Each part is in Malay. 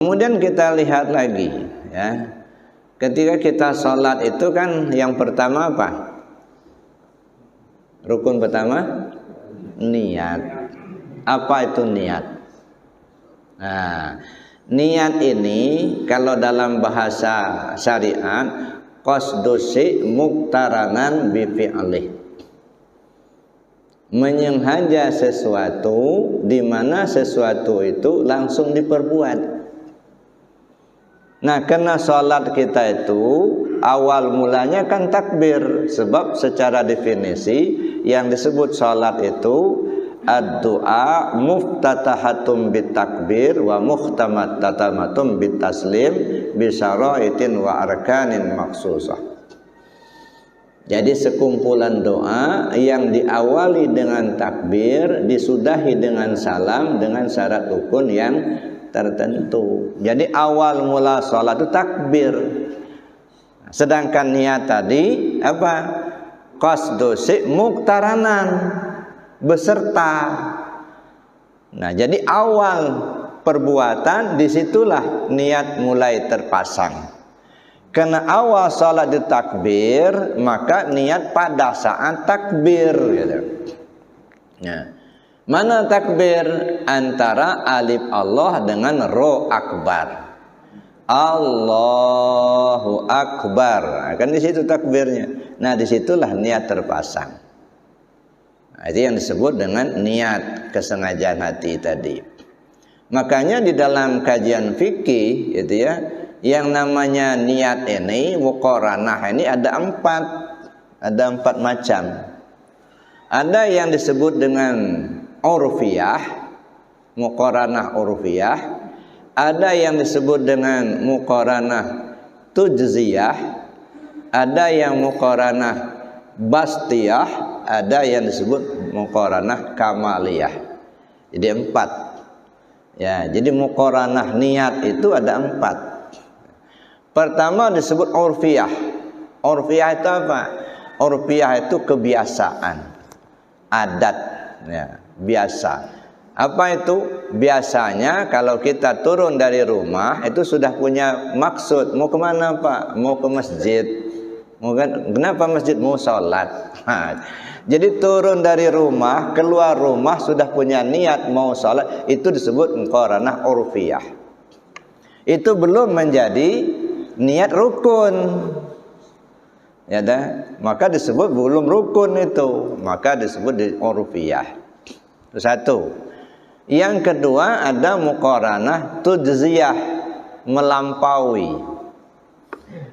Kemudian kita lihat lagi, ya. Ketika kita sholat itu kan yang pertama apa? Rukun pertama niat. Apa itu niat? Nah, niat ini kalau dalam bahasa syariat qasdusi muqtaranan bi fi'lih. Menyengaja sesuatu di mana sesuatu itu langsung diperbuat. Nah, karena sholat kita itu awal mulanya kan takbir, sebab secara definisi yang disebut sholat itu ad-du'a muftatahatum bitakbir wa muhtamatamatum bitaslim bisyara'itin wa arkanin maksusah. Jadi sekumpulan doa yang diawali dengan takbir, disudahi dengan salam dengan syarat rukun yang tertentu. Jadi awal mula sholat itu takbir. Sedangkan niat tadi apa? Qasdusi muqtaranan, beserta. Nah, jadi awal perbuatan disitulah niat mulai terpasang. Karena awal sholat ditakbir, maka niat pada saat takbir, gitu. Nah, mana takbir? Antara alif Allah dengan ro akbar. Allahu akbar. Kan di situ takbirnya. Nah, disitulah niat terpasang. Nah, itu yang disebut dengan niat, kesengajaan hati tadi. Makanya di dalam kajian fikih, gitu ya, yang namanya niat ini, muqaranah ini ada empat macam. Ada yang disebut dengan urfiyah, muqaranah urfiyah. Ada yang disebut dengan muqaranah tujziyah. Ada yang muqaranah bastiyah. Ada yang disebut muqaranah kamaliyah. Jadi empat. Ya, jadi muqaranah niat itu ada empat. Pertama disebut urfiyah. Urfiyah itu apa? Urfiyah itu kebiasaan, adat, ya, biasa. Apa itu? Biasanya kalau kita turun dari rumah itu sudah punya maksud. Mau kemana Pak? Mau ke masjid. Kenapa masjid? Mau sholat. Jadi turun dari rumah, keluar rumah sudah punya niat mau sholat. Itu disebut muqaranah urfiyah. Itu belum menjadi niat rukun. Ya dah, maka disebut belum rukun itu. Maka disebut urfiyah. Itu satu. Yang kedua ada muqaranah tujziyah, melampaui.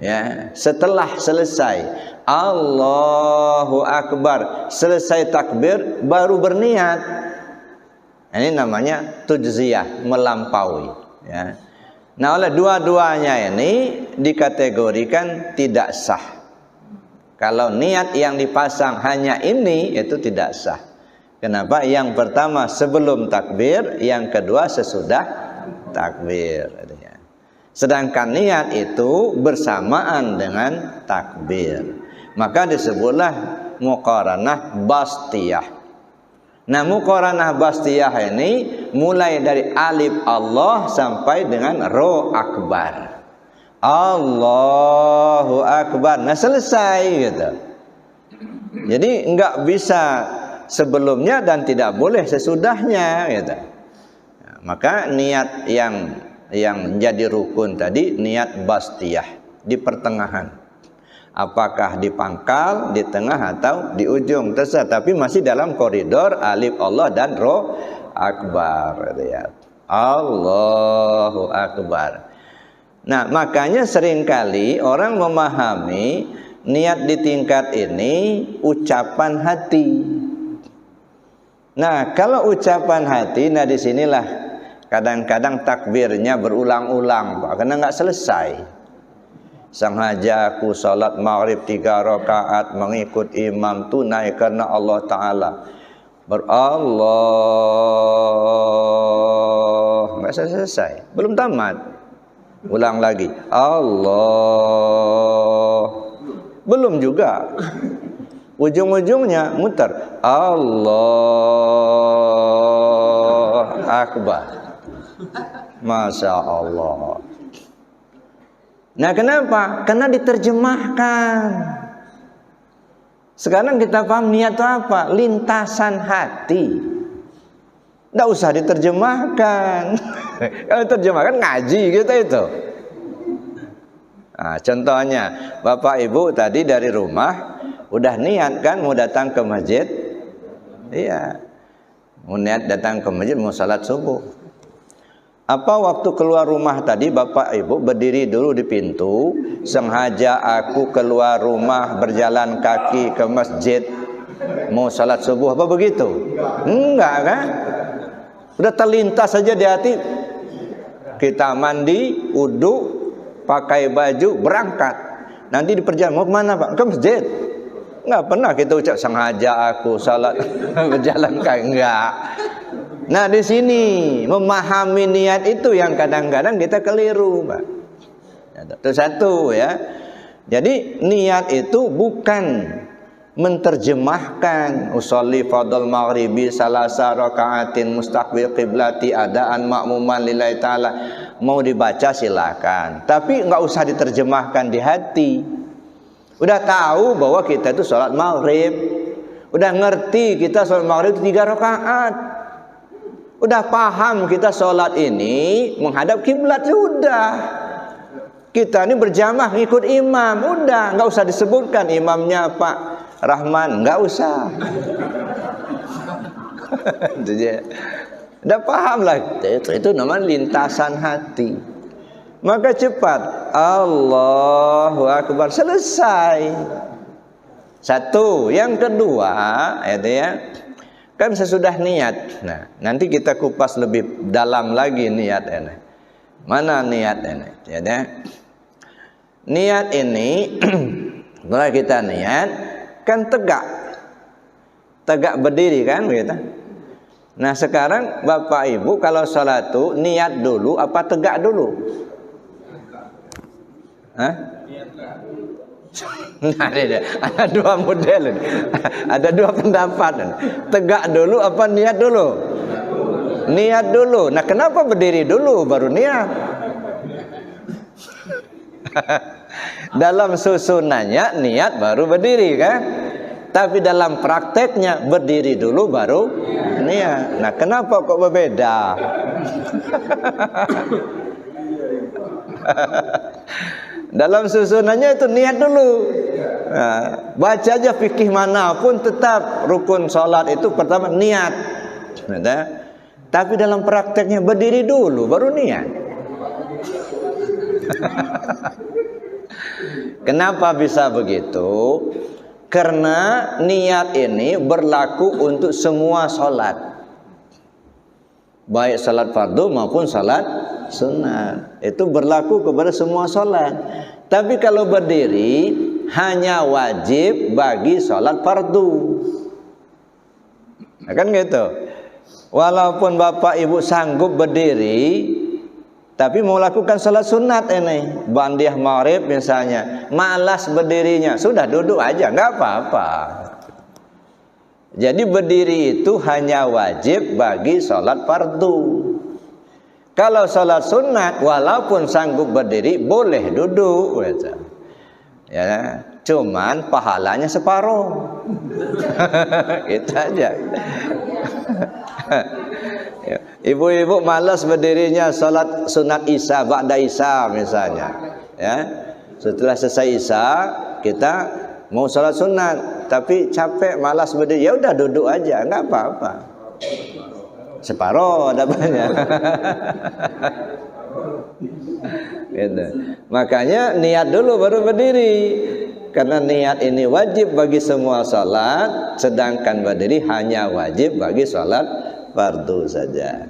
Ya, setelah selesai Allahu akbar, selesai takbir baru berniat. Ini namanya tujziyah, melampaui, ya. Nah, oleh dua-duanya ini dikategorikan tidak sah. Kalau niat yang dipasang hanya ini, itu tidak sah. Kenapa? Yang pertama sebelum takbir, yang kedua sesudah takbir. Sedangkan niat itu bersamaan dengan takbir. Maka disebutlah muqaranah bastiyah. Nah, muqaranah bastiyah ini mulai dari alif Allah sampai dengan ro akbar. Allahu akbar. Nah, selesai gitu. Jadi enggak bisa sebelumnya dan tidak boleh sesudahnya gitu. Nah, maka niat yang menjadi rukun tadi niat bastiyah di pertengahan. Apakah di pangkal, di tengah atau di ujung terserah, tapi masih dalam koridor alif Allah dan ro akbar, ya. Allahu akbar. Nah, makanya seringkali orang memahami niat di tingkat ini ucapan hati. Nah, kalau ucapan hati, nah disinilah kadang-kadang takbirnya berulang-ulang, Pak, karena nggak selesai. Sengaja aku salat maghrib 3 rakaat mengikut imam tunai karena Allah Ta'ala. Allah, nggak selesai, belum tamat. Ulang lagi, Allah, belum juga. Ujung-ujungnya muter, Allah Akbar. Masya Allah. Nah kenapa? Karena diterjemahkan. Sekarang kita paham niat itu apa? Lintasan hati. Nggak usah diterjemahkan. Kalau terjemahkan ngaji gitu itu. Nah, contohnya Bapak Ibu tadi dari rumah udah niat kan mau datang ke masjid. Iya. Mau niat datang ke masjid mau salat subuh. Apa waktu keluar rumah tadi Bapak Ibu berdiri dulu di pintu, sengaja aku keluar rumah berjalan kaki ke masjid mau salat subuh apa begitu? Enggak kan? Udah terlintas saja di hati. Kita mandi, wudu, pakai baju, berangkat. Nanti di perjalanan mau kemana Pak? Ke masjid. Enggak pernah kita ucap sengaja aku salat berjalan kaki, enggak. Nah di sini memahami niat itu yang kadang-kadang kita keliru, Pak. Itu satu ya. Jadi niat itu bukan menterjemahkan usolli fardhal maghribi salasa rakaatin mustaqbil qiblati adaan ma'muman lillahi ta'ala. Mau dibaca silakan, tapi nggak usah diterjemahkan di hati. Udah tahu bahwa kita itu sholat maghrib, udah ngerti kita sholat maghrib itu 3 rakaat. Udah paham kita sholat ini menghadap kiblat, sudah. Kita ini berjamaah ngikut imam, udah nggak usah disebutkan imamnya Pak Rahman, nggak usah. Udah paham lah, itu namanya lintasan hati. Maka cepat Allahu Akbar, selesai. Satu, yang kedua, ya. Kan sesudah niat. Nah, nanti kita kupas lebih dalam lagi niat ini. Mana niat ini? Ya, niat ini setelah kita niat kan tegak. Tegak berdiri kan begitu. Nah, sekarang Bapak Ibu kalau sholat tuh niat dulu apa tegak dulu? Hah? Nah, ada dua model, ada dua pendapat. Tegak dulu apa niat dulu? Niat dulu. Nah, kenapa berdiri dulu baru niat? Dalam susunannya niat baru berdiri kan? Tapi dalam prakteknya berdiri dulu baru niat. Nah, kenapa kok berbeda? Dalam susunannya itu niat dulu. Nah, baca aja fikih manapun tetap rukun sholat itu pertama niat. Nah, tapi dalam prakteknya berdiri dulu baru niat. Kenapa bisa begitu? Karena niat ini berlaku untuk semua sholat, baik salat fardu maupun salat sunat. Itu berlaku kepada semua sholat. Tapi kalau berdiri hanya wajib bagi sholat fardu. Nah, kan gitu. Walaupun Bapak Ibu sanggup berdiri, tapi mau lakukan sholat sunat ini, bandiah maghrib misalnya, malas berdirinya, sudah duduk aja, nggak apa-apa. Jadi berdiri itu hanya wajib bagi sholat fardu. Kalau sholat sunat, walaupun sanggup berdiri, boleh duduk. Ya, cuman pahalanya separuh. Itu aja. Ibu-ibu malas berdirinya sholat sunat isya, ba'da isya misalnya. Ya, setelah selesai isya, kita mau sholat sunat, tapi capek, malas berdiri, ya udah duduk aja, nggak apa-apa. Separuh ada banyak. Gitu. Makanya niat dulu baru berdiri. Karena niat ini wajib bagi semua salat, sedangkan berdiri hanya wajib bagi salat fardu saja.